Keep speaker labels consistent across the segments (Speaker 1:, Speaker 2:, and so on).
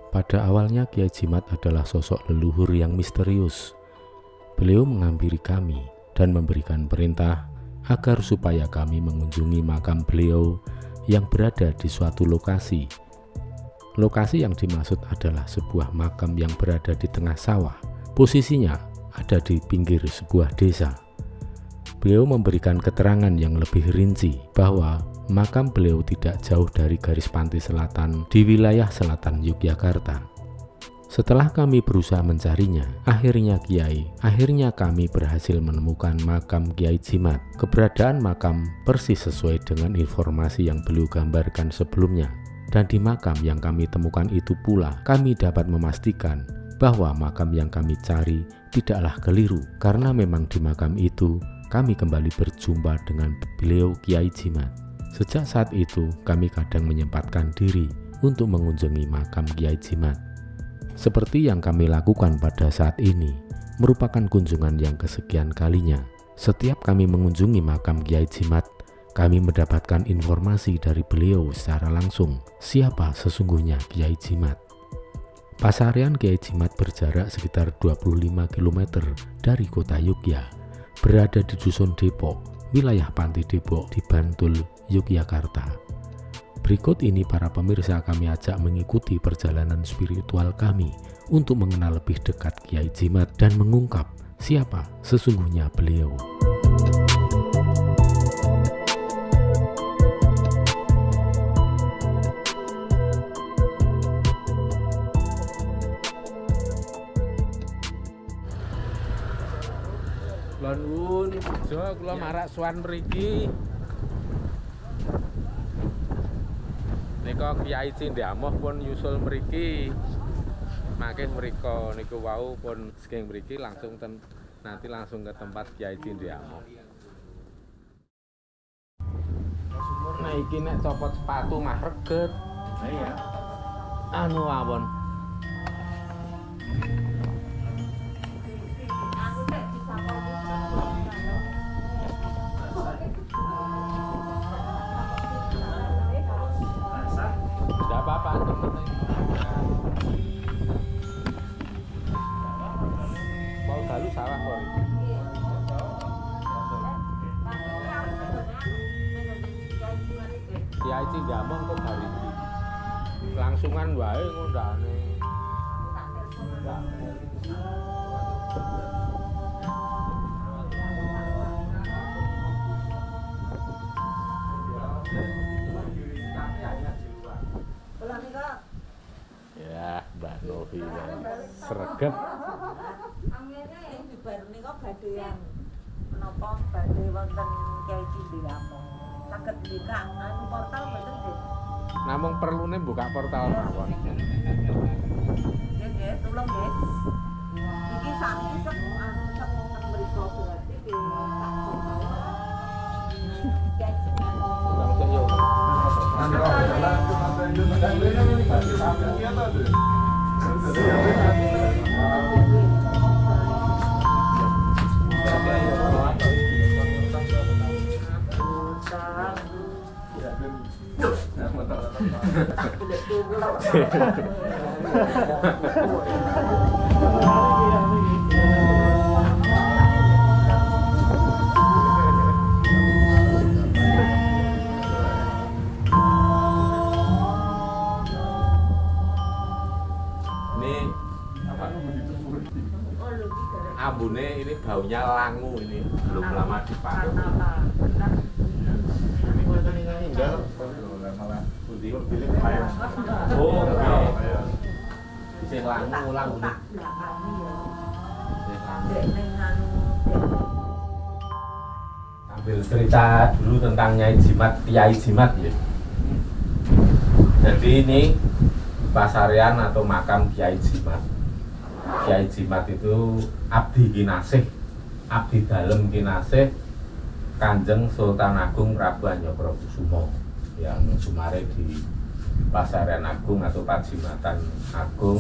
Speaker 1: Pada awalnya Kiai Jimat adalah sosok leluhur yang misterius. Beliau menghampiri kami dan memberikan perintah agar supaya kami mengunjungi makam beliau yang berada di suatu lokasi. Lokasi yang dimaksud adalah sebuah makam yang berada di tengah sawah. Posisinya ada di pinggir sebuah desa. Beliau memberikan keterangan yang lebih rinci bahwa makam beliau tidak jauh dari garis pantai selatan di wilayah selatan Yogyakarta. Setelah kami berusaha mencarinya, akhirnya kami berhasil menemukan makam Kiai Jimat. Keberadaan makam persis sesuai dengan informasi yang beliau gambarkan sebelumnya. Dan di makam yang kami temukan itu pula, kami dapat memastikan bahwa makam yang kami cari tidaklah keliru, karena memang di makam itu kami kembali berjumpa dengan beliau Kiai Jimat. Sejak saat itu, kami kadang menyempatkan diri untuk mengunjungi makam Kiai Jimat. Seperti yang kami lakukan pada saat ini, merupakan kunjungan yang kesekian kalinya. Setiap kami mengunjungi makam Kiai Jimat, kami mendapatkan informasi dari beliau secara langsung siapa sesungguhnya Kiai Jimat. Pasarian Kiai Jimat berjarak sekitar 25 km dari kota Yogyakarta, berada di Dusun Depok, wilayah Pantai Depok di Bantul, Yogyakarta. Berikut ini para pemirsa kami ajak mengikuti perjalanan spiritual kami untuk mengenal lebih dekat Kiai Jimat dan mengungkap siapa sesungguhnya beliau.
Speaker 2: Nuwun Jo, kula marak suwan mriki. Nika Kiai Cindiamoh pun nyusul mriki. Mangke mriko niku wau pun saking mriki langsung nanti langsung ke tempat Kiai Cindiamoh. Nah iki nek copot sepatu mah reget. Iya. Anu awon. Apa-apa mau dalu salah kok. Kiai Cindiamoh kok hari iki langsungan wae ngundane. Ya, Mbak Novi sregep.
Speaker 3: Akhirnya yang dibar nika badhe yang menapa badhe wonten Kiai Cindiamoh. Saged buka anu portal mboten nggih.
Speaker 2: Namung perlune buka portal mawon.
Speaker 3: Nggih, tulung nggih. Iki sakniki sak mriku berarti di sak Kiai Cindiamoh.
Speaker 2: Langsung yo. lambune ini baunya langu ini, belum lama dipakai. Oh, isih langu lambune. Sambil cerita dulu tentang Nyai Jimat, Kiai Jimat ya. Jadi ini pasarean atau makam Kiai Jimat. Kiai Jimat itu abdi kinasih, abdi dalem kinasih Kanjeng Sultan Agung Prabu Hanyokrokusumo yang sumare di Pasarean Agung atau Pajimatan Agung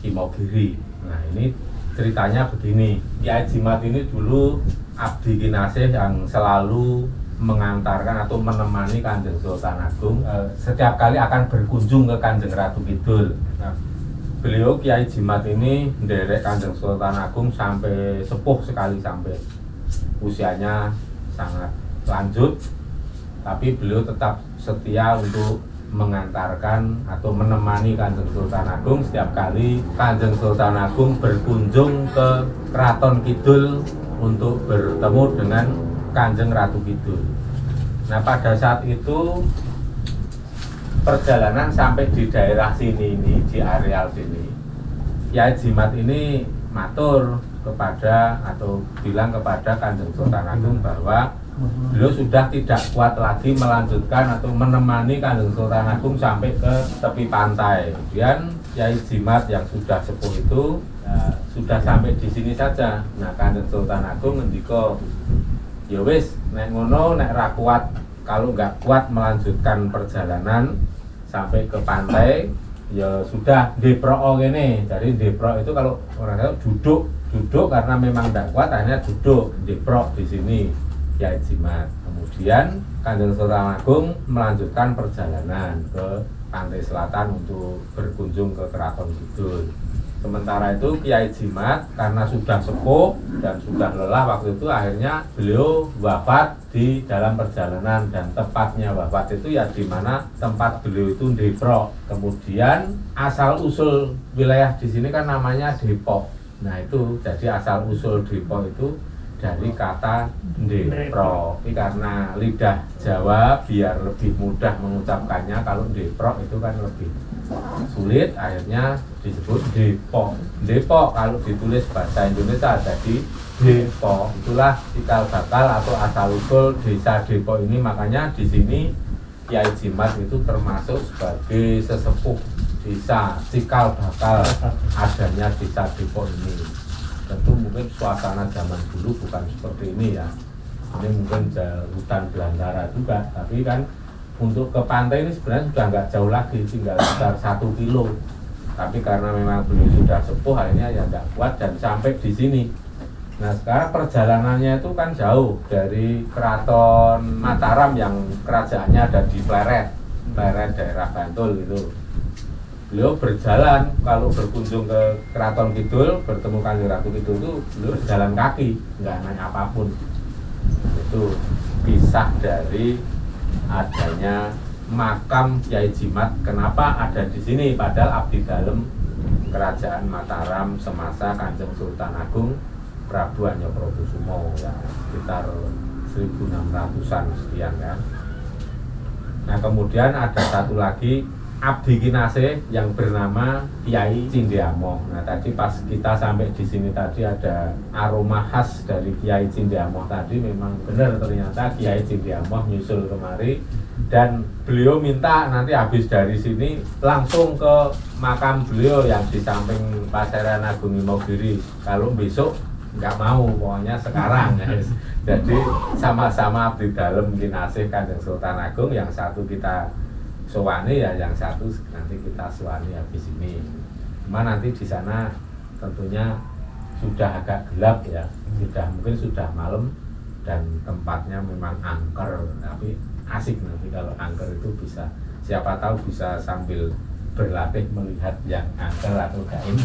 Speaker 2: Imogiri. Nah ini ceritanya begini, Kiai Jimat ini dulu abdi kinasih yang selalu mengantarkan atau menemani Kanjeng Sultan Agung setiap kali akan berkunjung ke Kanjeng Ratu Kidul. Nah, beliau Kiai Jimat ini menderek Kanjeng Sultan Agung sampai sepuh sekali, sampai usianya sangat lanjut, tapi beliau tetap setia untuk mengantarkan atau menemani Kanjeng Sultan Agung setiap kali Kanjeng Sultan Agung berkunjung ke Keraton Kidul untuk bertemu dengan Kanjeng Ratu Kidul. Nah pada saat itu perjalanan sampai di daerah sini ini, di areal sini, Kiai Jimat ini matur kepada atau bilang kepada Kanjeng Sultan Agung bahwa beliau sudah tidak kuat lagi melanjutkan atau menemani Kanjeng Sultan Agung sampai ke tepi pantai. Kemudian Kiai Jimat yang sudah sepuh itu sudah sampai di sini saja. Nah Kanjeng Sultan Agung ngendika, ya wis nek ngono nek ra kuat, kalau nggak kuat melanjutkan perjalanan sampai ke pantai, ya sudah deprok ngene. Jadi deprok itu kalau orang tahu duduk karena memang tidak kuat akhirnya duduk deprok di sini Kiai Jimat. Kemudian Kanjeng Sultan Agung melanjutkan perjalanan ke pantai selatan untuk berkunjung ke Keraton Kidul. Sementara itu Kiai Jimat karena sudah sepuh dan sudah lelah waktu itu, akhirnya beliau wafat di dalam perjalanan, dan tepatnya wafat itu ya di mana tempat beliau itu Depok. Kemudian asal usul wilayah di sini kan namanya Depok. Nah itu jadi asal usul Depok itu dari kata Depro. Ini karena lidah Jawa biar lebih mudah mengucapkannya, kalau Depro itu kan lebih sulit, akhirnya disebut Depok. Depok kalau ditulis bahasa Indonesia jadi Depok. Itulah cikal bakal atau asal usul desa Depok ini. Makanya di sini Kiai Jimat itu termasuk sebagai sesepuh desa, cikal bakal adanya desa Depok ini. Tentu mungkin suasana zaman dulu bukan seperti ini ya. Ini mungkin hutan belantara juga, tapi kan untuk ke pantai ini sebenarnya sudah nggak jauh lagi, tinggal sekitar 1 kilo. Tapi karena memang beliau sudah sepuh, akhirnya ya nggak kuat dan sampai di sini. Nah sekarang perjalanannya itu kan jauh dari Keraton Mataram yang kerajaannya ada di Pleret daerah Bantul itu. Beliau berjalan, kalau berkunjung ke Keraton Kidul, bertemu Kanjeng Ratu Kidul itu beliau berjalan kaki, nggak naik apapun. Itu pisah dari adanya makam Kiai Jimat. Kenapa ada di sini? Padahal abdi dalem Kerajaan Mataram semasa Kanjeng Sultan Agung Prabu Hanyokrokusumo ya, sekitar 1600-an sekian kan. Nah kemudian ada satu lagi abdi kinasih yang bernama Kiai Cindiamoh. Nah tadi pas kita sampai di sini tadi ada aroma khas dari Kiai Cindiamoh tadi, memang benar ternyata Kiai Cindiamoh nyusul kemari, dan beliau minta nanti habis dari sini langsung ke makam beliau yang di samping Pasarean Agung Imogiri. Kalau besok nggak mau, pokoknya sekarang ya. Jadi sama-sama abdi dalem kinasih Kanjeng Sultan Agung, yang satu kita sowani ya, yang satu nanti kita sowani habis ini. Cuma nanti di sana tentunya sudah agak gelap ya, mungkin sudah malam, dan tempatnya memang angker, tapi asik nanti kalau angker itu bisa, siapa tahu bisa sambil berlatih melihat yang angker atau gaib.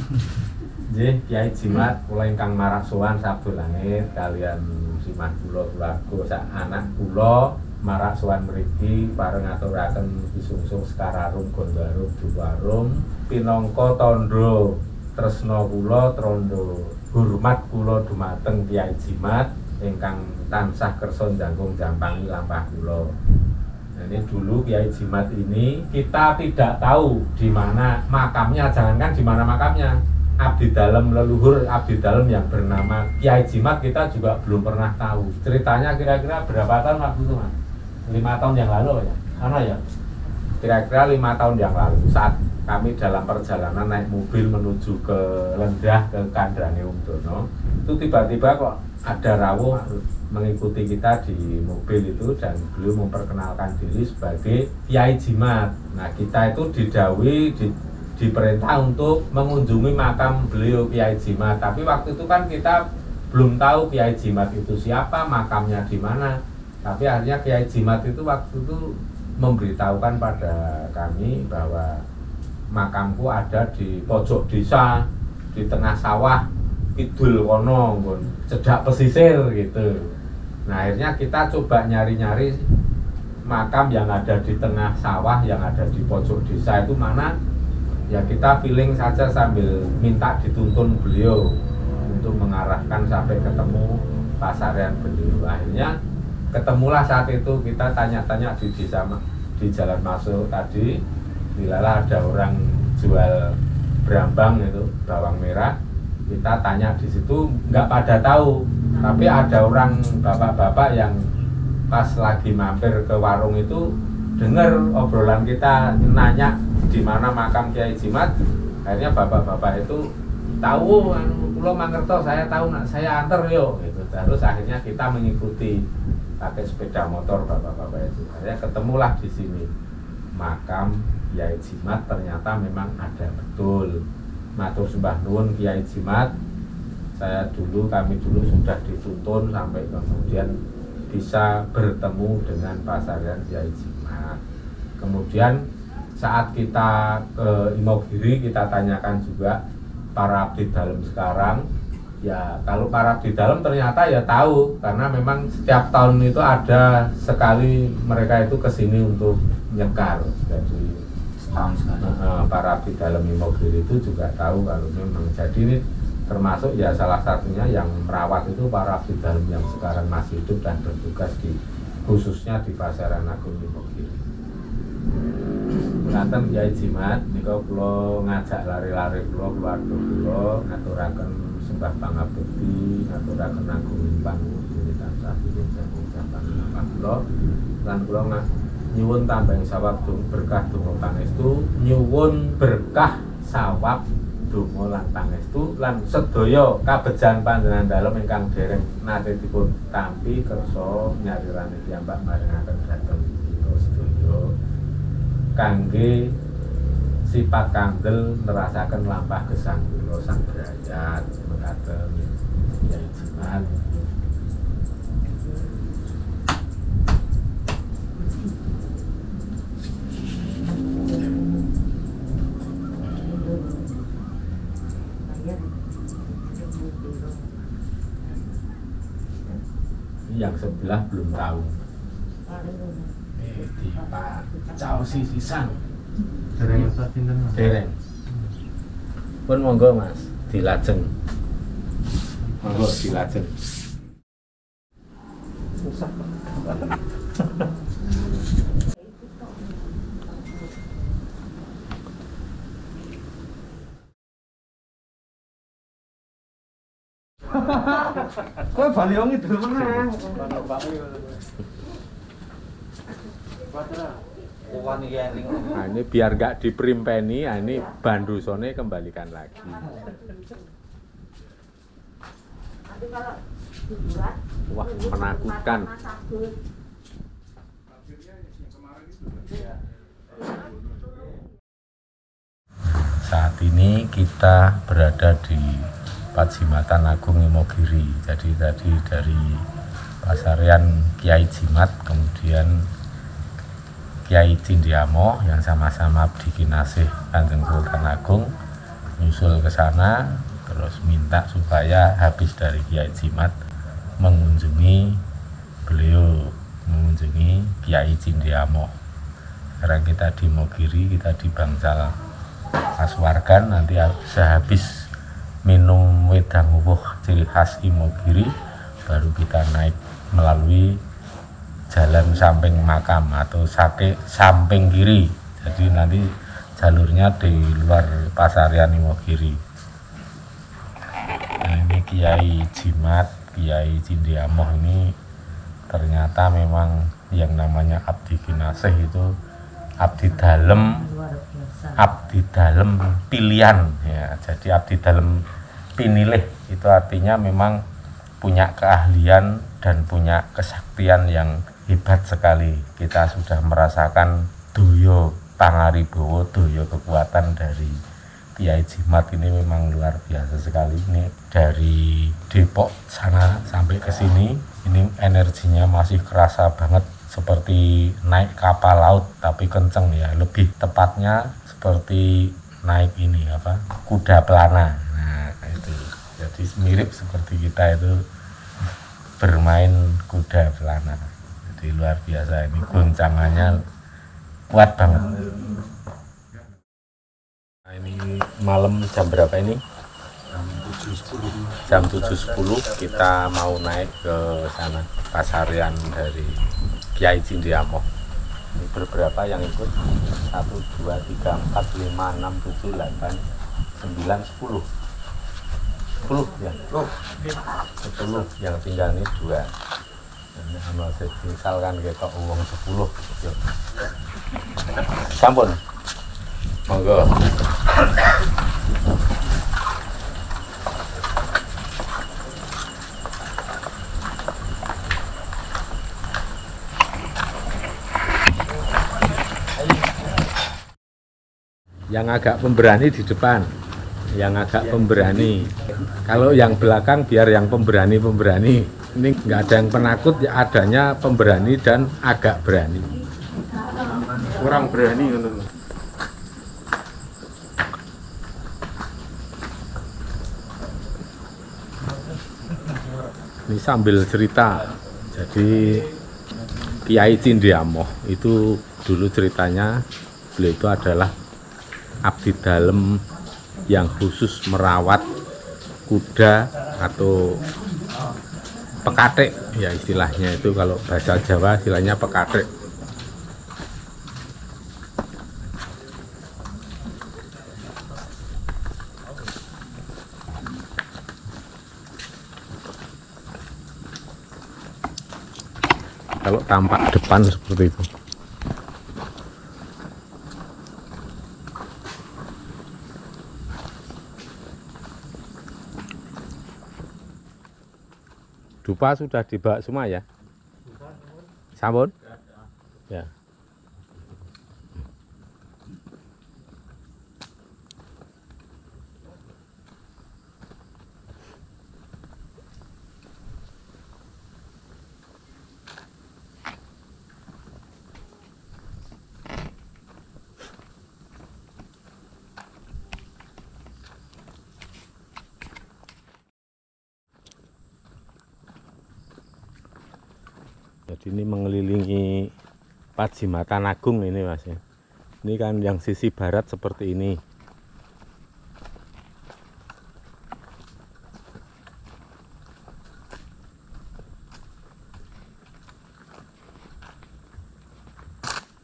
Speaker 2: Nggih, Kiai Jimat kula ingkang marak sowan Sabtu Langit kalian simah kula keluarga sak anak kula marak sowan mriki bareng aturaken disungsung Sekararum Gondwarum Duwarum pinangka tandha tresna kula trandha hormat kula dumateng Kyai Jimat ingkang tansah kersa njangkung jampangi lampah kula. Nah, ini dulu Kyai Jimat ini kita tidak tahu di mana makamnya, jangankan di mana makamnya, abdi dalem leluhur abdi dalem yang bernama Kyai Jimat kita juga belum pernah tahu. Ceritanya kira-kira berapa tahun waktu itu, Mas? 5 tahun yang lalu ya? Mana ya? Kira-kira 5 tahun yang lalu saat kami dalam perjalanan naik mobil menuju ke Lendah ke Kandrane Umdono, itu tiba-tiba kok ada rawuh mengikuti kita di mobil itu dan beliau memperkenalkan diri sebagai Kyai Jimat. Nah, kita itu diperintah untuk mengunjungi makam beliau Kyai Jimat, tapi waktu itu kan kita belum tahu Kyai Jimat itu siapa, makamnya di mana. Tapi akhirnya Kyai Jimat itu waktu itu memberitahukan pada kami bahwa makamku ada di pojok desa, di tengah sawah, kidul kono, cedak pesisir gitu. Nah, akhirnya kita coba nyari-nyari makam yang ada di tengah sawah, yang ada di pojok desa itu mana. Ya kita feeling saja sambil minta dituntun beliau untuk mengarahkan sampai ketemu pasarean beliau. Akhirnya ketemulah saat itu, kita tanya-tanya di desa, di jalan masuk tadi, bilalah ada orang jual brambang itu, bawang merah. Kita tanya di situ, nggak pada tahu, tapi ada orang bapak-bapak yang pas lagi mampir ke warung itu dengar obrolan kita, nanya di mana makam Kyai Jimat. Akhirnya bapak-bapak itu tahu, kula mangerto, saya tahu, saya anter yo gitu. Terus akhirnya kita mengikuti pakai sepeda motor bapak-bapak itu. Akhirnya ketemulah di sini makam Kyai Jimat, ternyata memang ada betul. Matur sembah nuwun Kyai Jimat. Kami dulu sudah dituntun sampai kemudian bisa bertemu dengan pasarean Kyai Jimat. Kemudian saat kita ke Imogiri, kita tanyakan juga para abdi dalem sekarang. Ya, kalau para abdi dalem ternyata ya tahu, karena memang setiap tahun itu ada sekali mereka itu kesini untuk nyekar. Jadi para abdi dalem Imogiri itu juga tahu kalau memang, jadi ini termasuk ya salah satunya yang merawat itu para abdi dalem yang sekarang masih hidup dan bertugas khususnya di Pasaran Agung Imogiri. Ngaten Kyai Jimat nika kula ngajak lari-lari kula keluarga kula ngaturaken sembah pangabekti, ngaturaken agung panuwun tansah pinten sampun kula lan kula nyuwun tambahing sawab berkah donga pangestu, nyuwun berkah sawab donga lan pangestu lan sedaya kabejan panjenengan dalem ingkang dereng nate dipun tampi kersa nyarirane piyambak maringaken dhateng kita sedaya kangge sifat kandel nerasaken lampah gesang kula sang brayat mekaten Kyai Jimat. Yang sebelah belum tahu. Di Pak Cao Sisisan.
Speaker 4: Dereng Pak pinten Mas?
Speaker 2: Dereng. Pun monggo Mas, dilajeng. Monggo dilajeng. Susah.
Speaker 4: Kowe bali wong itu meneh.
Speaker 2: Nah, ini biar gak diprimpeni, nah ini bandusone kembalikan lagi. Wah, menakutkan. Saat ini kita berada di Pajimatan Agung Imogiri. Jadi tadi dari pasarean Kyai Jimat, kemudian Kyai Cindiamo yang sama-sama abdi kinasih Kanjeng Sultan Agung nyusul ke sana, terus minta supaya habis dari Kyai Jimat mengunjungi beliau, mengunjungi Kyai Cindiamo. Sekarang kita di Imogiri, kita di Bangsal Aswargan, nanti sehabis
Speaker 1: minum wedang wuh ciri khas Imogiri, baru kita naik melalui jalan samping makam atau samping kiri. Jadi nanti jalurnya di luar Pasarian Imogiri. Nah, ini Kiai Jimat, Kiai Cindiamoh ini ternyata memang yang namanya abdi kinasih itu abdi dalem, abdi dalem pilihan ya. Jadi abdi dalem pinilih itu artinya memang punya keahlian dan punya kesaktian yang hebat sekali. Kita sudah merasakan doyo pangaribowo, doyo kekuatan dari Kiai Jimat ini memang luar biasa sekali. Ini dari Depok sana sampai ke sini, ini energinya masih kerasa banget seperti naik kapal laut tapi kenceng ya. Lebih tepatnya seperti naik ini apa? Kuda pelana. Nah, itu. Jadi mirip seperti kita itu bermain kuda pelana. Jadi luar biasa, ini goncangannya kuat banget. Nah, ini malam jam berapa ini? Jam 7.10 kita mau naik ke sana, Pasarian dari Kiai Cindiamoh. Ini beberapa yang ikut, 1, 2, 3, 4, 5, 6, 7, 8, 9, 10 ya? 10, yang tinggal ini 2. Ini sama misalkan kita uang 10 yuk. Sampun monggo. Yang agak pemberani di depan, yang agak pemberani. Kalau yang belakang biar yang pemberani. Ini nggak ada yang penakut, ya adanya pemberani dan agak berani. Kurang berani untuk. Ini sambil cerita. Jadi Kiai Cindiamoh itu dulu ceritanya beliau itu adalah abdi dalem yang khusus merawat kuda atau pekatik ya istilahnya, itu kalau bahasa Jawa istilahnya pekatik. Kalau tampak depan seperti itu. Dupa sudah dibawa semua ya? Sampun? Ya. Jadi ini mengelilingi Pajimatan Agung ini Mas ya. Ini kan yang sisi barat seperti ini.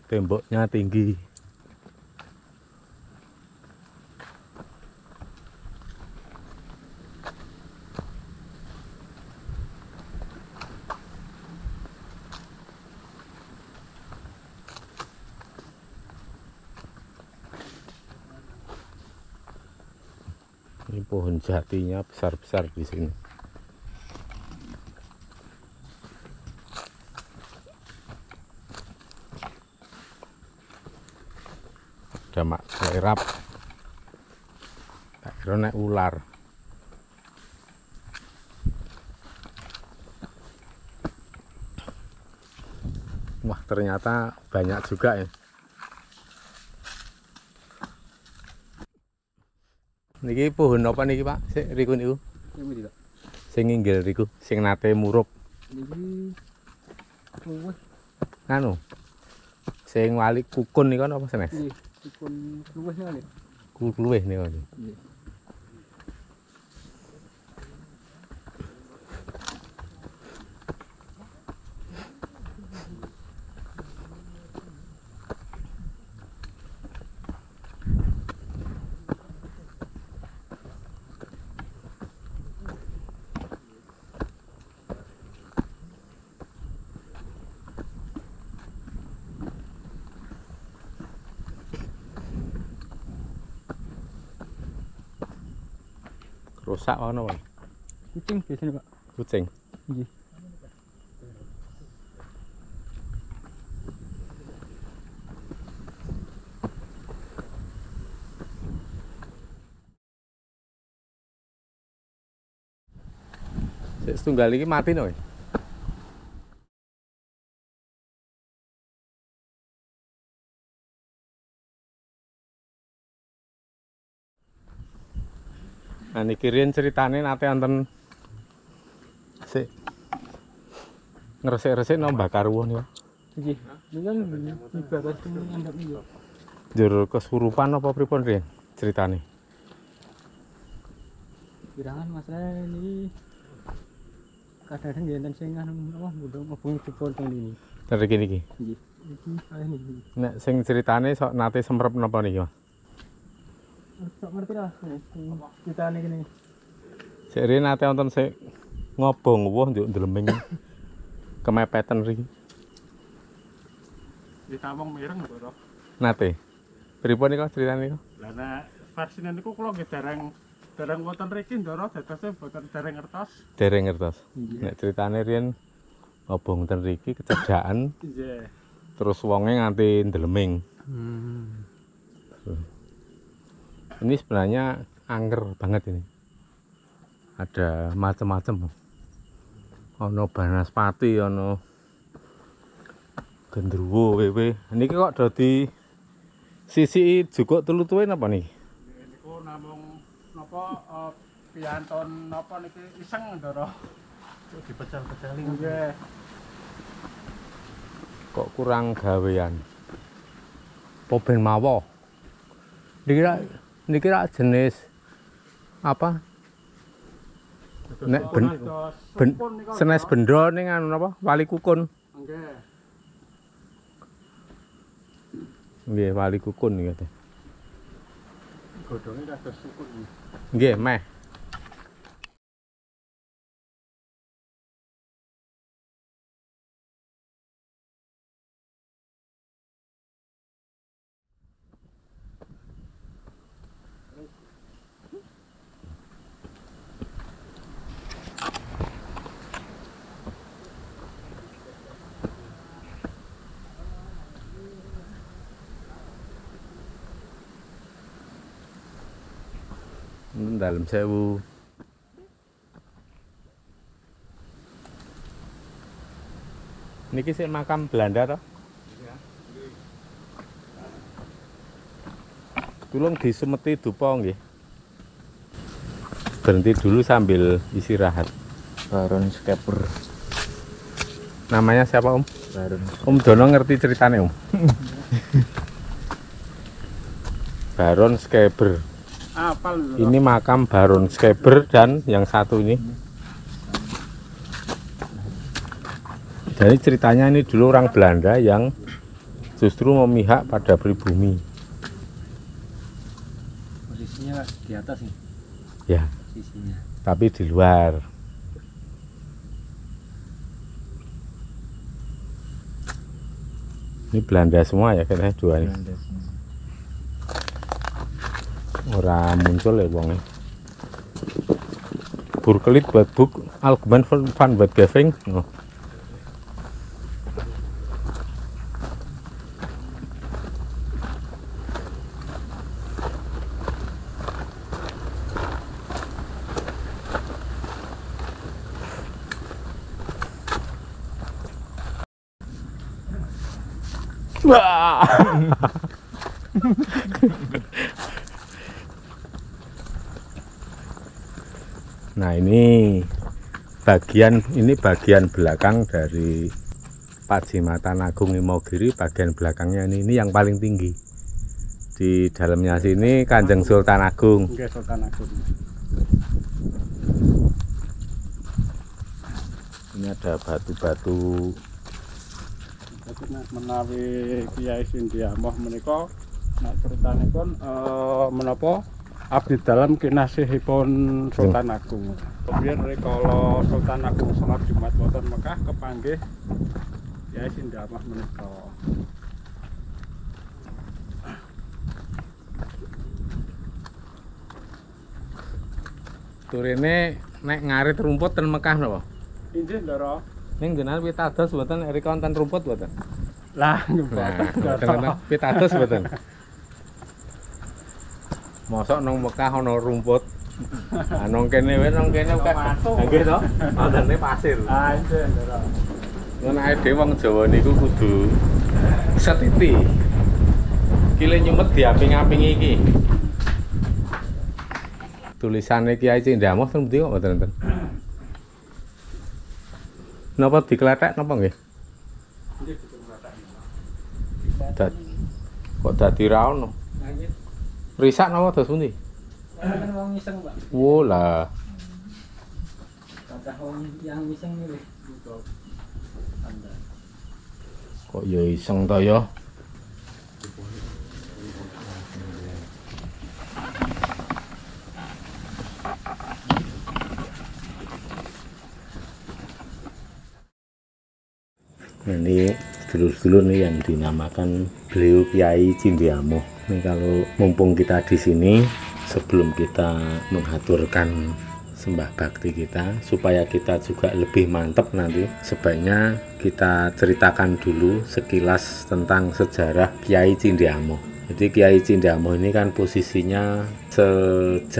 Speaker 1: Temboknya tinggi. Ini pohon jatinya besar-besar di sini. Ada mak lerap. Tak kira nek ular. Wah, ternyata banyak juga ya. Niki pohon apa niki Pak? Sik riku niku. Sing inggil riku, sing nate murup.
Speaker 4: Niki luwih.
Speaker 1: Anu. Sing wali kukun niku apa senes?
Speaker 4: Nggih, kukun luwih kali.
Speaker 1: Luwih niku.
Speaker 4: Nggih.
Speaker 2: rusak ono wae.
Speaker 4: Kucing biasanya Pak.
Speaker 2: Kucing.
Speaker 4: Nggih.
Speaker 2: Sik setunggal iki mati no. Nah niki riyen ceritane nate wonten sik ngresik-resik no bakar wuh niku.
Speaker 4: Nggih. Ini kan ibarat andap iki.
Speaker 2: Njur kesurupan apa pripun riyen ceritane?
Speaker 4: Pirangan masalah ini kadang-kadang ya enten sing anu apa ngobong jebol teng ini.
Speaker 2: Dari gini iki.
Speaker 4: Nggih. Iki ae niki.
Speaker 2: Nek sing ceritane sok nate semrep napa niki, Mas?
Speaker 4: Sok ngerti lah. Kita ini.
Speaker 2: Sik riyen nate wonten sik ngobong wuh njuk ndleming kemepeten riki.
Speaker 5: Ditamong mireng lho.
Speaker 2: Nate. Pripun niku ceritane niku?
Speaker 5: Lah nek versine niku kula nggih dereng wonten mriki ndara dadose boten dereng ngertos.
Speaker 2: Dereng ngertos. Nek ceritane riyen ngobong ten riki kecedhakan
Speaker 5: Nggih.
Speaker 2: terus wonge nganti ndleming. Ini sebenarnya angker banget ini. Ada macam-macam. Ono banaspati, ono gendruwo, wewe. Niki kok dadi sisi jukuk telu-tuwe napa niki?
Speaker 5: Niku namung napa piantun napa niki iseng ndara. Dipecel-peceli nggih.
Speaker 2: Kok kurang gawean. Apa ben mawa? Niki ra jenis apa? Nek senes bendro ning anu napa? Wali kukun.
Speaker 5: Nggih.
Speaker 2: Nggih, wali kukun iki teh.
Speaker 5: Godhonge kados sukun.
Speaker 2: Nggih, meh. Dalam sewu. Niki sik makam Belanda toh? Tulung disemeti dupa nggih. Berhenti dulu sambil istirahat.
Speaker 6: Baron Skeper.
Speaker 2: Namanya siapa Om?
Speaker 6: Baron.
Speaker 2: Om Dono ngerti ceritanya Om? Baron Skeber.
Speaker 5: Apal lho.
Speaker 2: Ini makam Baron Skeber dan yang satu ini. Jadi ceritanya ini dulu orang Belanda yang justru memihak pada pribumi.
Speaker 6: Posisinya di atas nih.
Speaker 2: Ya,
Speaker 6: Posisinya.
Speaker 2: tapi di luar. Ini Belanda semua ya kayaknya dua ini.
Speaker 6: Belanda sini.
Speaker 2: Ora muncul ya wonge. Burkelit buat book Algemein van Wetgeving. Oh. Wah. Nah ini bagian belakang dari Pajimatan Agung Imogiri. Bagian belakangnya ini yang paling tinggi. Di dalamnya sini Kanjeng Sultan Agung.
Speaker 5: Nggih Sultan Agung.
Speaker 2: Ini ada batu-batu.
Speaker 5: Jadi menawi Kiai Sindiamoh menika nek critanipun menapa abdi dalam kinasihipun Sultan Agung. Kemudian rikala Sultan Agung salat Jumat wonten Mekah kepanggih Kiai Sindiamoh menika.
Speaker 2: Turine nek ngarit rumput ten Mekah napa?
Speaker 5: Injih ndara.
Speaker 2: Ning jenengan pitados mboten nek konten rumput mboten?
Speaker 5: Lah
Speaker 2: Nah,
Speaker 5: mboten.
Speaker 2: mboten pitados mboten. Mosok nang Mekah ana rumput. Ah nang kene wis nang kene kok. Nggih to? Wonten pasir.
Speaker 5: Ah injih ndara.
Speaker 2: Yen ae dhewe wong Jawa niku kudu setiti. Kile nyumet diaping-apingi iki. Tulisane Kiai Cindamoh ten pundi kok mboten enten. Napa diklethek napa nggih?
Speaker 5: Nggih diklethek.
Speaker 2: Kok dadi ra ono? Risak napa dos pundi?
Speaker 4: Kan wong iseng, Pak.
Speaker 2: Wo lah.
Speaker 4: Kata wong yang iseng iki untuk Anda.
Speaker 2: Kok ya iseng to ya? Ini sedulur-sedulur nih yang dinamakan beliau Kiai Cindiamoh. Ini kalau mumpung kita di sini, sebelum kita mengaturkan sembah bakti kita, supaya kita juga lebih mantap nanti, sebaiknya kita ceritakan dulu sekilas tentang sejarah Kiai Cindiamoh. Jadi Kiai Cindiamoh ini kan posisinya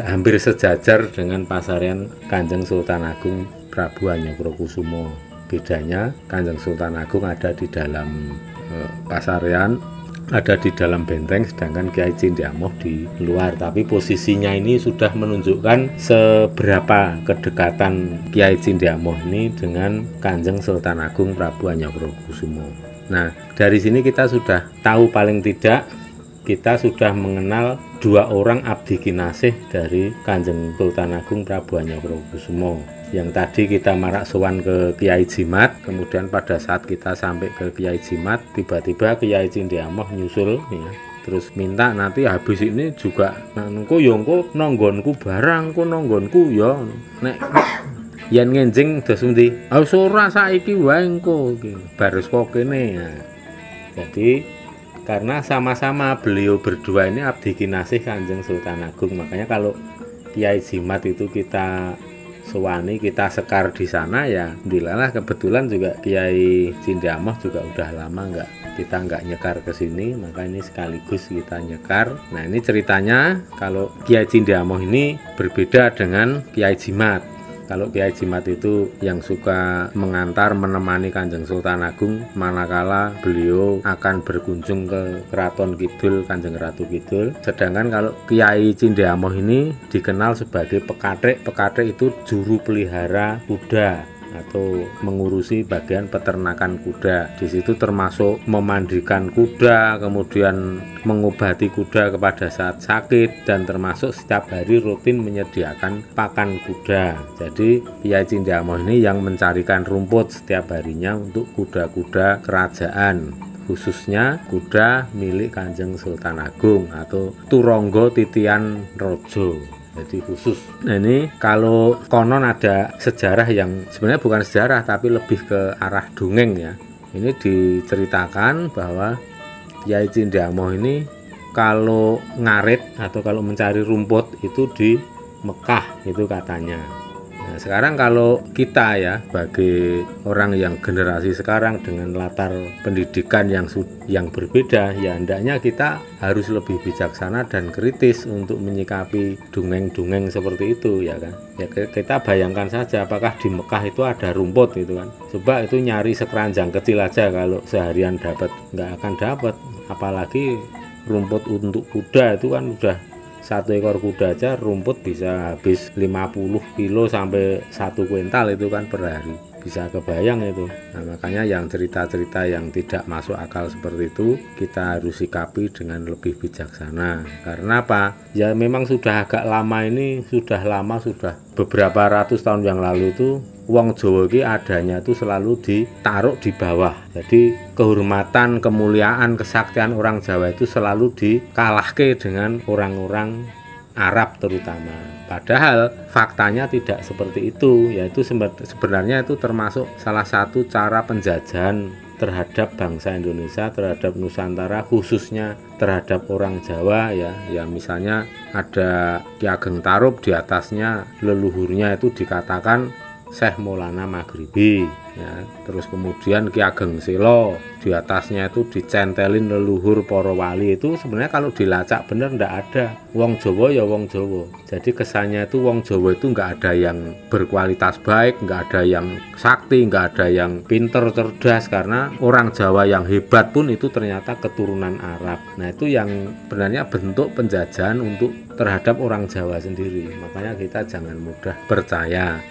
Speaker 2: hampir sejajar dengan Pasarian Kanjeng Sultan Agung Prabu Hanyokrokusumo. Bedanya Kanjeng Sultan Agung ada di dalam Pasarian, ada di dalam benteng, sedangkan Kiai Cindiamoh di luar. Tapi posisinya ini sudah menunjukkan seberapa kedekatan Kiai Cindiamoh ini dengan Kanjeng Sultan Agung Prabu Hanyokrokusumo. Nah, dari sini kita sudah tahu, paling tidak kita sudah mengenal dua orang abdi kinasih dari Kanjeng Sultan Agung Prabu Hanyokrokusumo. Yang tadi kita marak sowan ke Kiai Jimat, kemudian pada saat kita sampai ke Kiai Jimat, tiba-tiba Kiai Cindiamoh nyusul ya. Terus minta nanti habis ini juga engko ya engko nonggonku barang, engko nonggonku ya nek yen ngenjing dos endi? Ah ora saiki wae engko iki. Baris kok kene ya. Jadi karena sama-sama beliau berdua ini abdi kinasih Kanjeng Sultan Agung, makanya kalau Kiai Jimat itu kita sewani, kita sekar di sana ya, alhamdulillah kebetulan juga Kiai Cindiamoh juga udah lama kita nggak nyekar ke sini, maka ini sekaligus kita nyekar. Nah ini ceritanya, kalau Kiai Cindiamoh ini berbeda dengan Kiai Jimat. Kalau Kiai Jimat itu yang suka mengantar, menemani Kanjeng Sultan Agung manakala beliau akan berkunjung ke Keraton Kidul, Kanjeng Ratu Kidul. Sedangkan kalau Kiai Cindiamoh ini dikenal sebagai pekatik. Pekatik itu juru pelihara kuda atau mengurusi bagian peternakan kuda. Di situ termasuk memandikan kuda, kemudian mengobati kuda kepada saat sakit, dan termasuk setiap hari rutin menyediakan pakan kuda. Jadi Kiai Cindiamoh ini yang mencarikan rumput setiap harinya untuk kuda-kuda kerajaan, khususnya kuda milik Kanjeng Sultan Agung atau Turangga Titian Raja. Jadi khusus. Nah ini kalau konon ada sejarah yang sebenarnya bukan sejarah tapi lebih ke arah dongeng ya. Ini diceritakan bahwa Kiai Cindiamoh ini kalau ngarit atau kalau mencari rumput itu di Mekah itu katanya. Nah, sekarang kalau kita ya sebagai orang yang generasi sekarang dengan latar pendidikan yang berbeda, ya hendaknya kita harus lebih bijaksana dan kritis untuk menyikapi dongeng-dongeng seperti itu ya kan. Ya kita bayangkan saja apakah di Mekah itu ada rumput itu kan. Coba itu nyari sekeranjang kecil aja kalau seharian dapat, nggak akan dapat. Apalagi rumput untuk kuda itu kan udah satu ekor kuda aja rumput bisa habis 50 kilo sampai 1 kuintal itu kan per hari, bisa kebayang itu. Nah makanya yang cerita-cerita yang tidak masuk akal seperti itu kita harus sikapi dengan lebih bijaksana. Karena apa? Ya memang sudah agak lama ini, sudah beberapa ratus tahun yang lalu itu wong Jawa iki adanya itu selalu ditaruh di bawah. Jadi kehormatan, kemuliaan, kesaktian orang Jawa itu selalu dikalahke dengan orang-orang Arab terutama. Padahal faktanya tidak seperti itu, yaitu sebenarnya itu termasuk salah satu cara penjajahan
Speaker 1: terhadap bangsa Indonesia, terhadap Nusantara, khususnya terhadap orang Jawa ya. Ya misalnya ada Ki Ageng Tarub, di atasnya leluhurnya itu dikatakan Syekh Maulana Maghribi ya. Terus kemudian Ki Ageng Selo, di atasnya itu dicentelin leluhur para wali. Itu sebenarnya kalau dilacak bener ndak ada. Wong Jawa ya wong Jawa. Jadi kesannya itu wong Jawa itu nggak ada yang berkualitas baik, nggak ada yang sakti, nggak ada yang pinter cerdas, karena orang Jawa yang hebat pun itu ternyata keturunan Arab. Nah itu yang sebenarnya bentuk penjajahan untuk terhadap orang Jawa sendiri. Makanya kita jangan mudah percaya.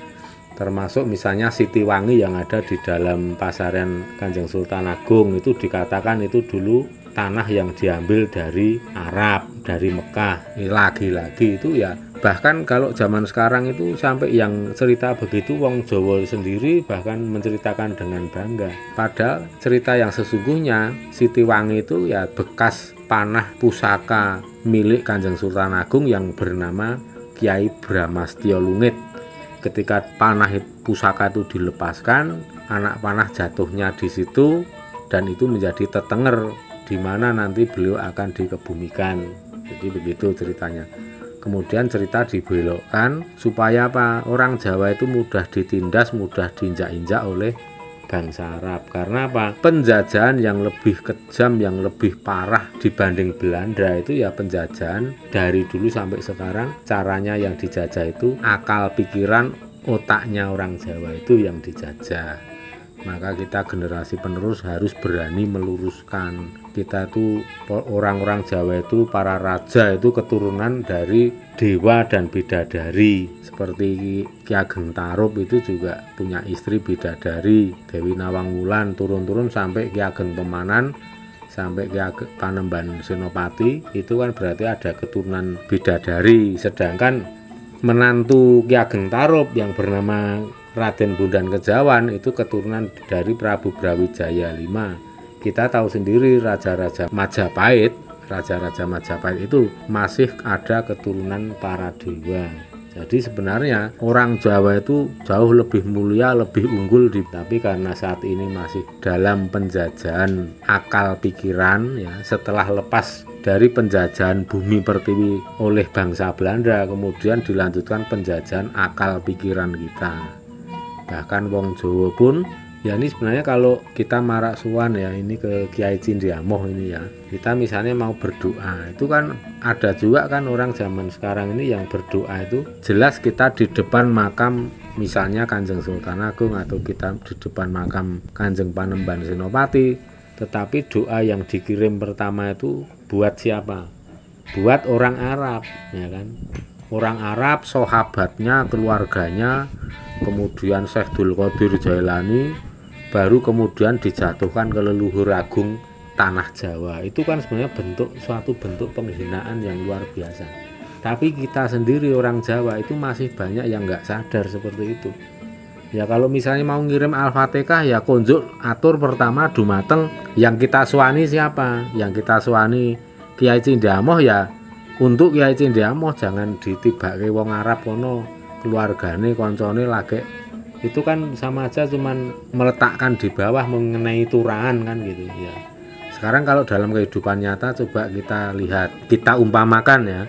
Speaker 1: Termasuk misalnya Sitiwangi yang ada di dalam pasaran Kanjeng Sultan Agung, itu dikatakan itu dulu tanah yang diambil dari Arab, dari Mekah. Lagi-lagi itu ya, bahkan kalau zaman sekarang itu sampai yang cerita begitu wong Jawa sendiri bahkan menceritakan dengan bangga. Padahal cerita yang sesungguhnya Sitiwangi itu ya bekas panah pusaka milik Kanjeng Sultan Agung yang bernama Kiai Bramastya Lungit. Ketika panah pusaka itu dilepaskan, anak panah jatuhnya di situ dan itu menjadi tetenger di mana nanti beliau akan dikebumikan. Jadi begitu ceritanya. Kemudian cerita dibelokkan supaya apa? Orang Jawa itu mudah ditindas, mudah diinjak-injak oleh bangsa Arab. Karena apa? Penjajahan yang lebih kejam, yang lebih parah dibanding Belanda itu ya penjajahan dari dulu sampai sekarang. Caranya yang dijajah itu akal pikiran otaknya orang Jawa itu yang dijajah. Maka kita generasi penerus harus berani meluruskan. Kita itu orang-orang Jawa itu, para raja itu keturunan dari dewa dan bidadari. Seperti Ki Ageng Tarub itu juga punya istri bidadari, Dewi Nawang Wulan, turun-turun sampai Ki Ageng Pemanan, sampai Ki Ageng Panembahan Senopati, itu kan berarti ada keturunan bidadari. Sedangkan menantu Ki Ageng Tarub yang bernama Raden Bondan Kejawan itu keturunan dari Prabu Brawijaya V. Kita tahu sendiri raja-raja Majapahit, raja-raja Majapahit itu masih ada keturunan para dewa. Jadi sebenarnya orang Jawa itu jauh lebih mulia, lebih unggul tapi karena saat ini masih dalam penjajahan akal pikiran ya, setelah lepas dari penjajahan bumi pertiwi oleh bangsa Belanda, kemudian dilanjutkan penjajahan akal pikiran kita. Bahkan wong Jawa pun ya, ini sebenarnya kalau kita marak suwan ya, ini ke Kiai Cindiamoh ini ya, kita misalnya mau berdoa, itu kan ada juga kan orang zaman sekarang ini yang berdoa itu jelas kita di depan makam misalnya Kanjeng Sultan Agung atau kita di depan makam Kanjeng Panembahan Senopati, tetapi doa yang dikirim pertama itu buat siapa? Buat orang Arab ya kan, orang Arab, sahabatnya, keluarganya, kemudian Syekh Abdul Qadir Jailani, baru kemudian dijatuhkan ke leluhur agung tanah Jawa. Itu kan sebenarnya suatu bentuk penghinaan yang luar biasa. Tapi kita sendiri orang Jawa itu masih banyak yang nggak sadar seperti itu. Ya kalau misalnya mau ngirim Al-Fatihah ya konjuk atur pertama dumateng yang kita suwani siapa? Yang kita suwani Kiai Cindiamoh ya, untuk Kiai Cindiamoh jangan ditibake wong Arab kono, keluargane, koncone lagi. Itu kan sama aja cuman meletakkan di bawah mengenai turahan kan gitu ya. Sekarang kalau dalam kehidupan nyata coba kita lihat, kita umpamakan ya,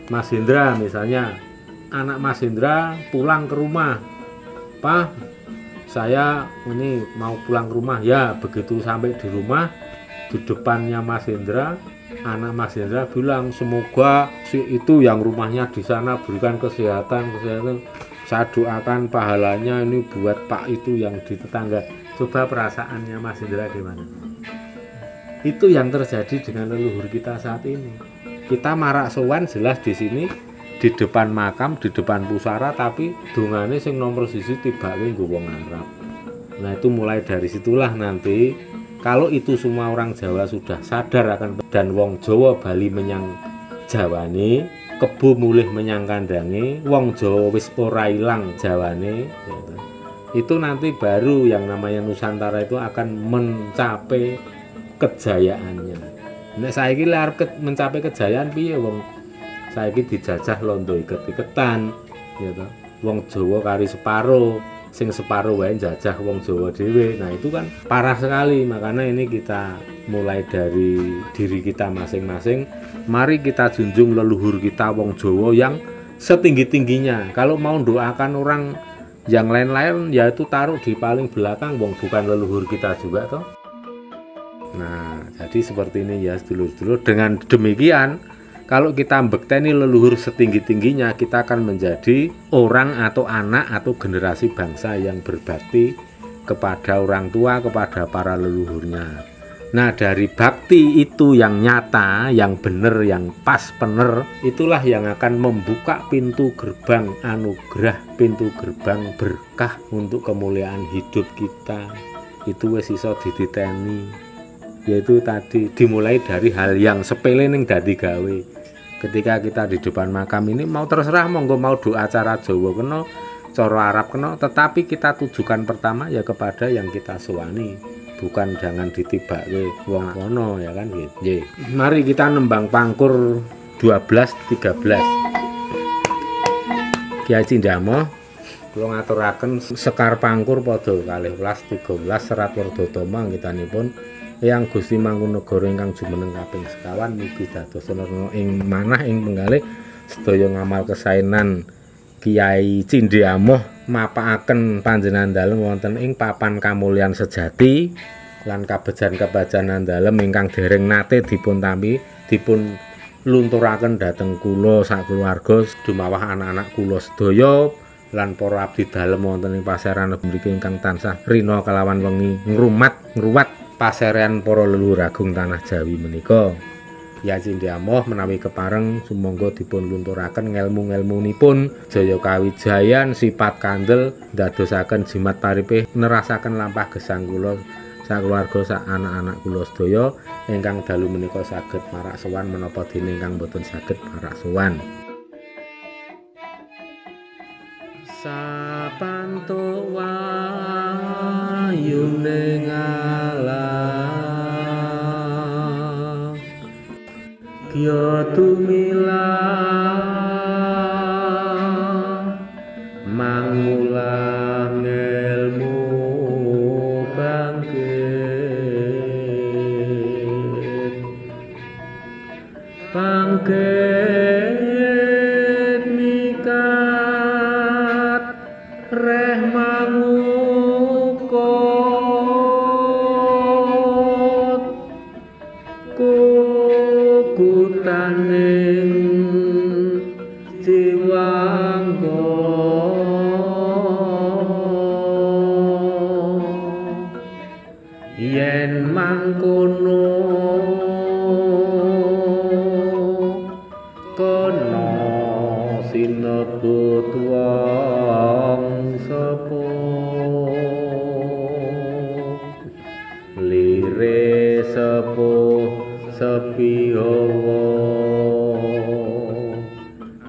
Speaker 1: Mas Hendra misalnya, anak Mas Hendra pulang ke rumah, Pak saya ini mau pulang ke rumah ya. Begitu sampai di rumah, di depannya Mas Hendra, anak Mas Hendra bilang semoga si itu yang rumahnya di sana berikan kesehatan. Saya doakan pahalanya ini buat Pak itu yang di tetangga. Coba perasaannya Mas Hendra gimana? Itu yang terjadi dengan leluhur kita saat ini. Kita marak sowan jelas di sini di depan makam, di depan pusara, tapi dungane sing nomor siji tibake nggo wong Arab. Nah itu mulai dari situlah nanti kalau itu semua orang Jawa sudah sadar akan dan wong Jawa bali menyang Jawane, kebo mulih menyang kandange, wong Jawa wis ora ilang Jawane, gitu. Itu nanti baru yang namanya Nusantara itu akan mencapai kejayaannya. Nek saiki arep mencapai kejayaan piye wong saiki dijajah londo iket-iketan, gitu. Wong Jawa kari separo,
Speaker 2: sing separuh wae jajah wong Jawa dhewe. Nah itu kan parah sekali. Makanya ini kita mulai dari diri kita masing-masing, mari kita junjung leluhur kita wong Jawa yang setinggi-tingginya. Kalau mau doakan orang yang lain-lain ya itu taruh di paling belakang, wong bukan leluhur kita juga toh. Nah, jadi seperti ini ya sedulur-sedulur. Dengan demikian, kalau kita bekteni leluhur setinggi-tingginya, kita akan menjadi orang atau anak atau generasi bangsa yang berbakti kepada orang tua, kepada para leluhurnya. Nah, dari bakti itu yang nyata, yang benar, yang pas, benar, itulah yang akan membuka pintu gerbang anugerah, pintu gerbang berkah untuk kemuliaan hidup kita. Itu wis iso dititeni. Yaitu tadi dimulai dari hal yang sepele ning dadi gawe. Ketika kita di depan makam ini mau terserah monggo mau doa cara Jawa kena, cara Arab kena, tetapi kita tujukan pertama ya kepada yang kita suwani, bukan jangan ditibake wong kono ya kan gitu. Nggih. Mari kita nembang pangkur 12-13. Kyai Cindamo kula ngaturaken sekar pangkur padha 12-13 Serat Werdotama anggitanipun yang Gusti Mangkunegara ingkang jumeneng kaping sekawan mugi dados ana ing manah ing penggalih sedaya ngamal kesaenan Kyai Cindamo mapakaken panjenengan dalem wonten ing papan kamulyan sejati lan kabejan-kebejanan dalem ingkang dereng nate dipun tampi dipun lunturaken dhateng kula sakeluarga dumawah anak-anak kula sedaya lan para abdi dalem wonten ing pasaran mriki ingkang tansah rina kelawan wengi ngruwat paserean para leluhur agung tanah Jawi menika. Kyai Cindamo menawi kepareng sumangga dipun lunturaken ngelmu-ngelmunipun jaya kawijayan sifat kandel ndadosaken jimat paripe nerasaken lampah gesang kula sakeluarga sak anak-anak kula sedaya ingkang dalu menika saged marak sowan menapa dene ingkang boten saged marak sowan. Sapanto wayune ngalah kya tumilah mangulah ngelmu bangkit mikat reh mangukut kukutaning jiwangga yen mangkono kono sinebut wong sepuh lire sepuh sepihawa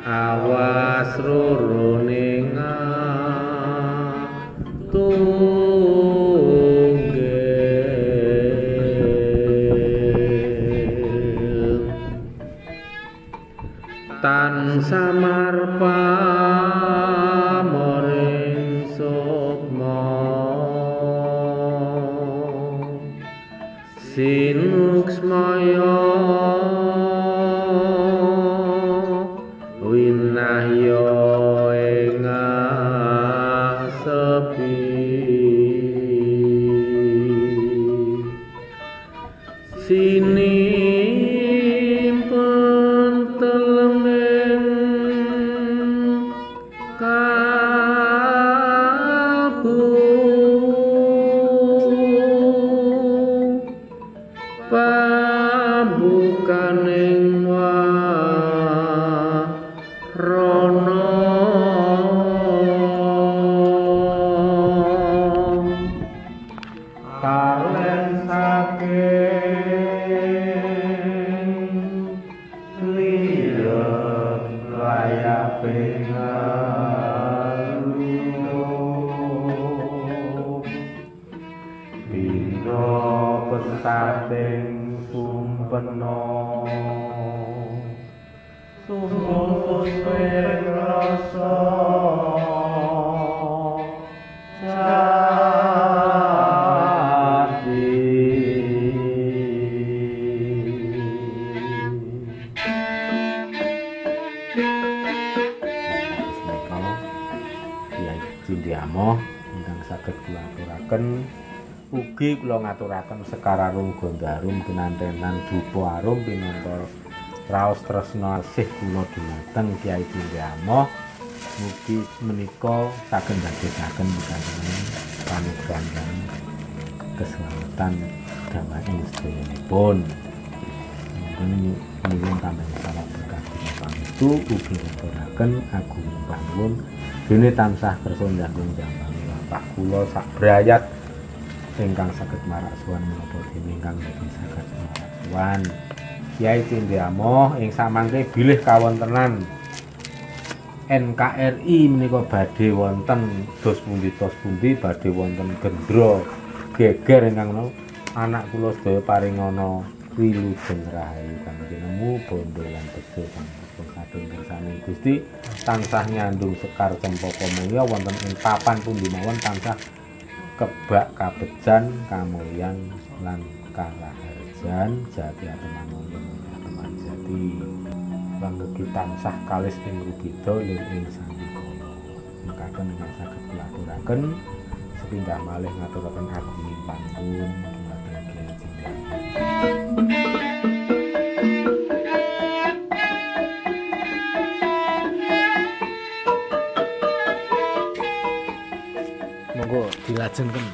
Speaker 2: awas roroning tunggil tan samarpa moring sukma sinuksmaya winahya ing sepi sinimpen telemeng kalbu pambukaning warana kalen saking liya layak pengalu bina pesating sumpena sumur rasa Amoh ingkang saged kula aturaken. Ugi kula ngaturaken sekararung gondarum kinantenan dupa arum pinantar raos tresna asih kula dhumateng Kyai Cindhe Amoh. Mugi menika saged ndadosaken pikantuk panugrahan keselamatan dawaning sedayanipun. Nyuwun tambahan salam berkah pamitu ugi ngaturaken agung panuwun dene tansah kersa njanggung jambangi lampah kula sak brayat ingkang saged marak suwan menapa dene ingkang boten saged marak suwan. Kyai Cindhe Amoh ing samangke bilih kawontenan NKRI menika badhe wonten dos pundi badhe wonten gendra geger ingkang anak kula sedaya paringana wilujeng rahayu kangge nemu bondo lan bejo sampun saking kersane Gusti tansah nyandung sekar cempaka mulya wonten ing papan pundi mawon tansah kebak kabejan kamulyan lan kalaharjan jati atemanulya ateman jati lan mugi tansah kalis ing rubida lir ing sandikala mekaten ingkang saged kula aturaken sepindah malih ngaturaken agunging panuwun dhumateng Kyai Cindhe Amoh. Monggo dilajengken.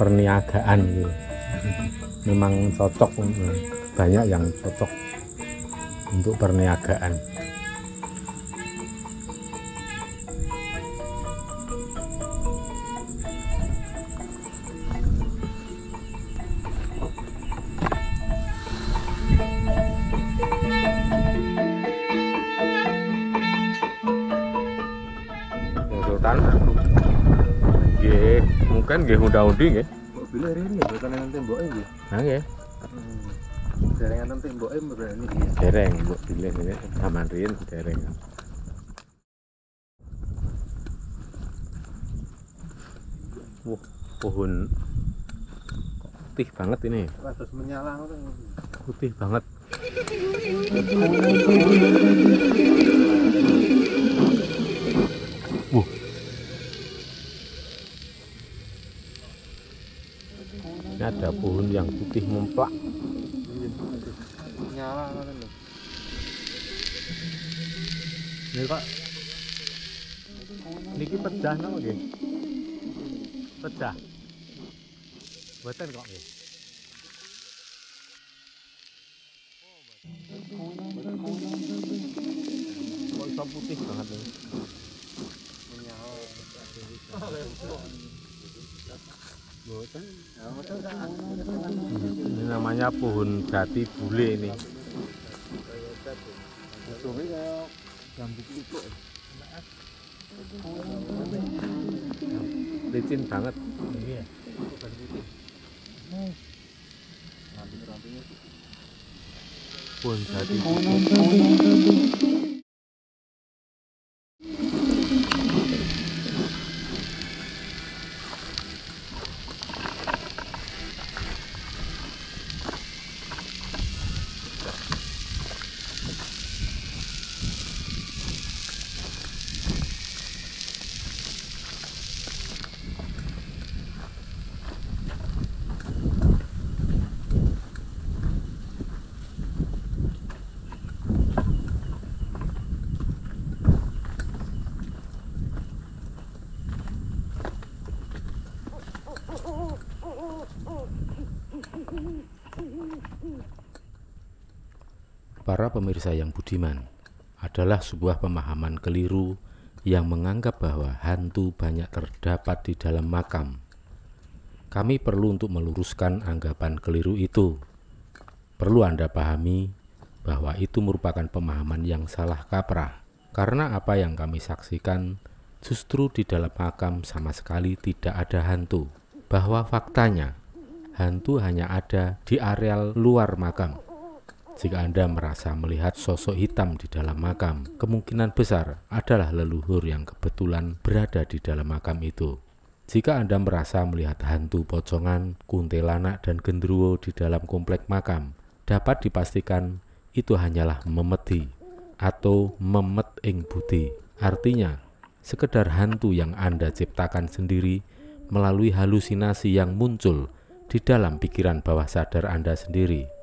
Speaker 2: Perniagaan memang cocok, banyak yang cocok untuk perniagaan. Sultan nggih, mungkin nggih unda-undi nggih.
Speaker 6: Bila hari ini bukan yang temboknya nggih.
Speaker 2: Ha nggih.
Speaker 6: Derengan temboknya berani nggih.
Speaker 2: Dereng mbok pilih ini zaman riyin dereng. Wah, pohon putih banget ini.
Speaker 6: Terus menyala ngoten.
Speaker 2: Putih banget. Ini ada pohon yang putih memplak.
Speaker 6: Nyala ngoten lho.
Speaker 2: Ini Pak. Niki pecah napa nggih? Pecah. Mboten kok nggih. Kok iso putih banget ini. Ini namanya pohon jati bule ini. Licin banget. Pohon jati bule. Para pemirsa yang budiman, adalah sebuah pemahaman keliru yang menganggap bahwa hantu banyak terdapat di dalam makam. Kami perlu untuk meluruskan anggapan keliru itu. Perlu Anda pahami bahwa itu merupakan pemahaman yang salah kaprah, karena apa yang kami saksikan justru di dalam makam sama sekali tidak ada hantu. Bahwa faktanya, hantu hanya ada di areal luar makam. Jika Anda merasa melihat sosok hitam di dalam makam, kemungkinan besar adalah leluhur yang kebetulan berada di dalam makam itu. Jika Anda merasa melihat hantu pocongan, kuntilanak, dan genderuwo di dalam komplek makam, dapat dipastikan
Speaker 1: itu hanyalah memedi atau memet ing budi. Artinya, sekedar hantu yang Anda ciptakan sendiri melalui halusinasi yang muncul di dalam pikiran bawah sadar Anda sendiri.